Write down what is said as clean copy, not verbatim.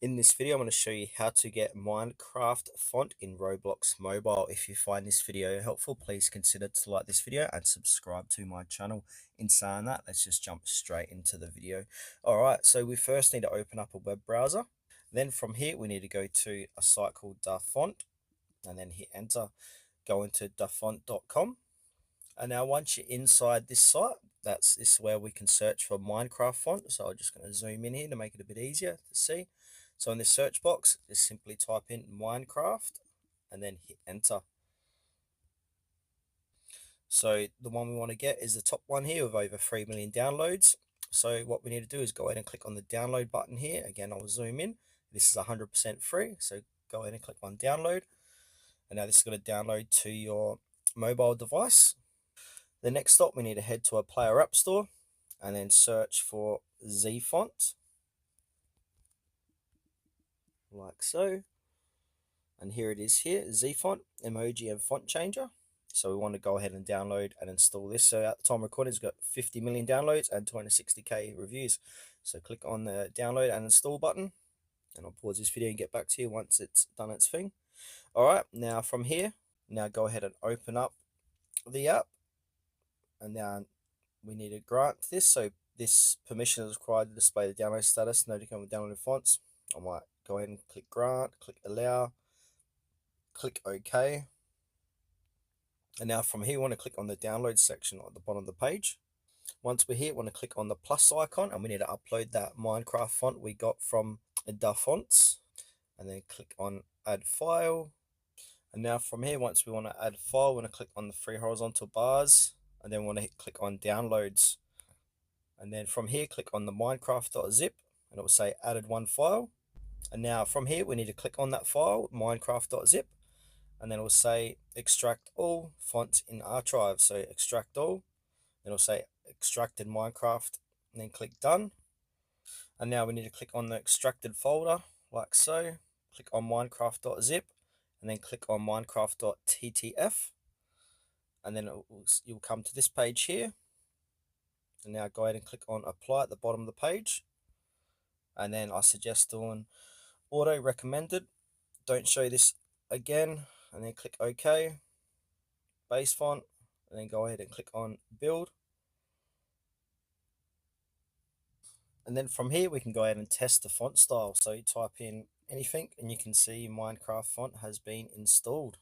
In this video, I'm going to show you how to get Minecraft font in Roblox mobile. If you find this video helpful, please consider to like this video and subscribe to my channel. In saying that, let's just jump straight into the video. Alright, so we first need to open up a web browser. Then from here, we need to go to a site called Dafont and then hit enter. Go into dafont.com. And now once you're inside this site, this is where we can search for Minecraft font. So I'm just going to zoom in here to make it a bit easier to see. So in this search box, just simply type in Minecraft and then hit enter. So the one we want to get is the top one here with over 3 million downloads. So what we need to do is go ahead and click on the download button here. Again, I'll zoom in. This is 100% free. So go ahead and click on download. And now this is going to download to your mobile device. The next stop, we need to head to a Player App Store and then search for Z font, like so. And here it is here, Z font, emoji and font changer. So we want to go ahead and download and install this. So at the time of recording, it's got 50 million downloads and 260k reviews. So click on the download and install button, and I'll pause this video and get back to you once it's done its thing. All right, now from here, now go ahead and open up the app. And now we need to grant this. So this permission is required to display the download status, no to come with downloaded fonts. I might go ahead and click grant, click allow, click OK. And now from here, we want to click on the download section at the bottom of the page. Once we're here, we want to click on the plus icon and we need to upload that Minecraft font we got from Fonts. And then click on add file. And now from here, once we want to add file, we want to click on the three horizontal bars. And then we want to click on downloads. And then from here, click on the minecraft.zip and it will say added one file. And now from here, we need to click on that file, minecraft.zip, and then it will say extract all fonts in archive. So extract all, then it'll say extracted Minecraft, and then click done. And now we need to click on the extracted folder like so, click on minecraft.zip, and then click on minecraft.ttf. And then you'll come to this page here. And now go ahead and click on apply at the bottom of the page. And then I suggest doing auto recommended. Don't show this again. And then click OK. Base font. And then go ahead and click on build. And then from here we can go ahead and test the font style. So you type in anything and you can see Minecraft font has been installed.